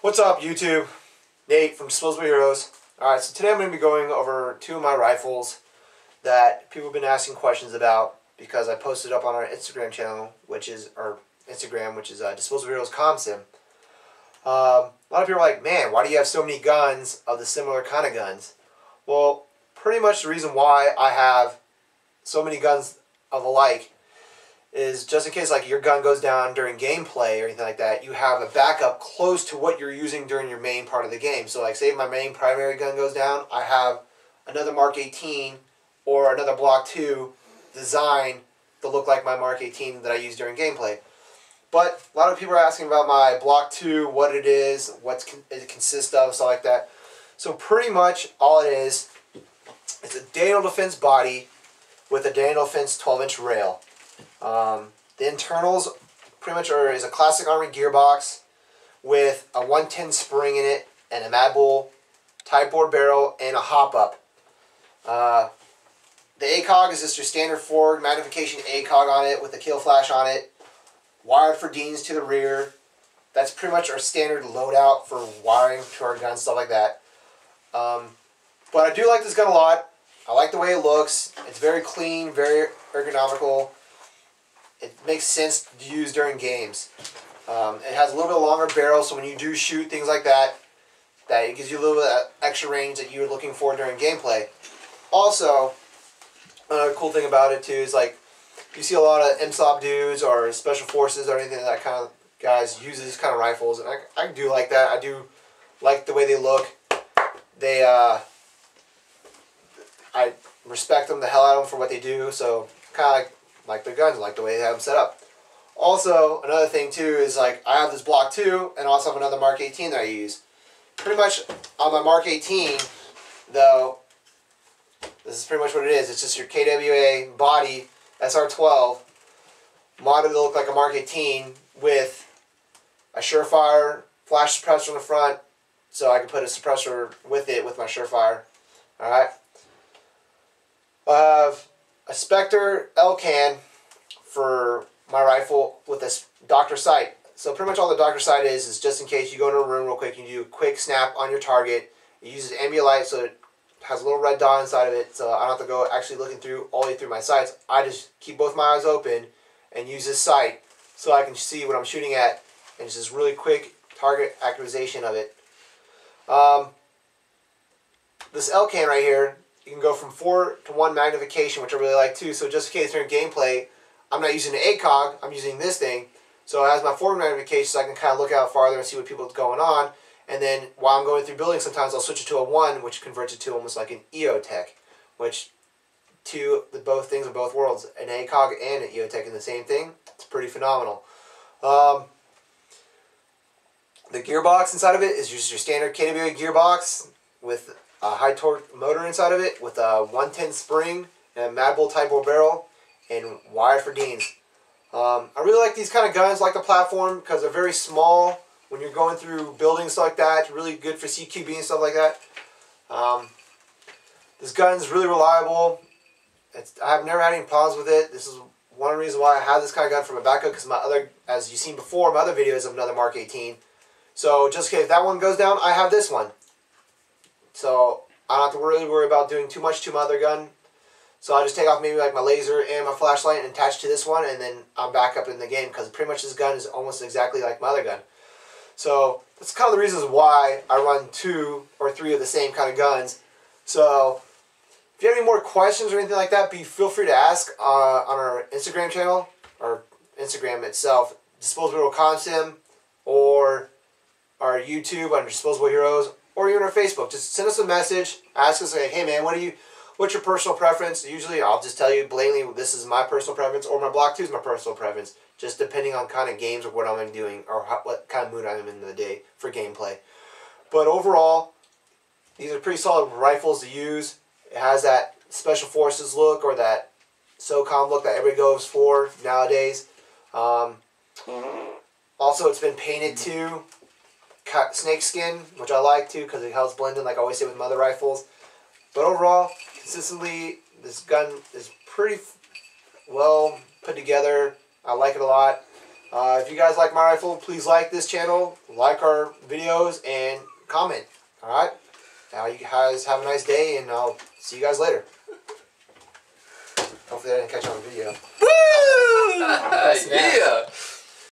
What's up, YouTube? Nate from Disposable Heroes. Alright, so today I'm going to be going over two of my rifles that people have been asking questions about because I posted up on our Instagram channel, which is Disposable Heroes ComSim. A lot of people are like, man, why do you have so many guns of the similar kind of guns? Well, pretty much the reason why I have so many guns of alike is just in case like your gun goes down during gameplay or anything like that, you have a backup close to what you're using during your main part of the game. So like say if my main primary gun goes down, I have another Mark 18 or another Block 2 designed to look like my Mark 18 that I use during gameplay. But a lot of people are asking about my Block 2, what it is, what it consists of, stuff like that. So pretty much all it is, it's a Daniel Defense body with a Daniel Defense 12-inch rail. The internals pretty much is a classic Army gearbox with a 110 spring in it and a Mad Bull type bore barrel and a hop up. The ACOG is just your standard forward magnification ACOG on it with a kill flash on it, wired for Deans to the rear. That's pretty much our standard loadout for wiring to our guns, stuff like that. But I do like this gun a lot. I like the way it looks. It's very clean, very ergonomical. It makes sense to use during games. It has a little bit longer barrel, so when you do shoot things like that, it gives you a little bit of extra range that you're looking for during gameplay. Also, another cool thing about it too is like you see a lot of MSOP dudes or special forces or anything that kind of guys use these kind of rifles, and I do like that. I do like the way they look. They I respect them the hell out of them for what they do. So kind of like their guns, like the way they have them set up. Also, another thing too is like I have this Block 2 and also have another Mark 18 that I use. Pretty much on my Mark 18, though, this is pretty much what it is. It's just your KWA body SR12 modded to look like a Mark 18 with a Surefire flash suppressor on the front, so I can put a suppressor with it with my Surefire. Alright. I have a Spectre L-Can for my rifle with this Doctor Sight. So pretty much all the Doctor Sight is just in case you go into a room real quick, you do a quick snap on your target. It uses ambient light, so it has a little red dot inside of it, so I don't have to go actually looking through all the way through my sights. I just keep both my eyes open and use this sight so I can see what I'm shooting at, and it's just really quick target acquisition of it. This L-Can right here, you can go from 4 to 1 magnification, which I really like too. So just in case during gameplay, I'm not using the ACOG, I'm using this thing. So it has my forward magnification, so I can kind of look out farther and see what people's going on. And then while I'm going through buildings, sometimes I'll switch it to a 1, which converts it to almost like an EOTech, which both things of both worlds, an ACOG and an EOTech in the same thing. It's pretty phenomenal. The gearbox inside of it is just your standard KWA gearbox with a high torque motor inside of it with a 110 spring and a Mad Bull type bore barrel and wired for Deans. I really like these kind of guns, like the platform, because they're very small. When you're going through buildings like that, it's really good for CQB and stuff like that. This gun is really reliable. I've never had any problems with it. This is one reason why I have this kind of gun for my backup, because my other, as you've seen before, my other videos of another Mark 18. So just in case that one goes down, I have this one. So I don't have to really worry about doing too much to my other gun. So I just take off maybe like my laser and my flashlight and attach to this one, and then I'm back up in the game, because pretty much this gun is almost exactly like my other gun. So that's kind of the reasons why I run 2 or 3 of the same kind of guns. So if you have any more questions or anything like that, feel free to ask on our Instagram channel, or Instagram itself, Disposable Hero ComSim, or our YouTube under Disposable Heroes, or even our Facebook. Just send us a message, ask us like, hey man, what's your personal preference? Usually I'll just tell you blatantly, this is my personal preference, or my Block 2 is my personal preference, just depending on kind of games or what I'm doing, or what kind of mood I'm in the day for gameplay. But overall, these are pretty solid rifles to use. It has that Special Forces look, or that SOCOM look that everybody goes for nowadays. Also, it's been painted too. Snake skin, which I like too, because it helps blend in, like I always say with my other rifles. But overall, consistently, this gun is pretty well put together. I like it a lot. If you guys like my rifle, please like this channel, like our videos, and comment. Alright? Now you guys have a nice day, and I'll see you guys later. Hopefully I didn't catch on the video. Woo! Yeah!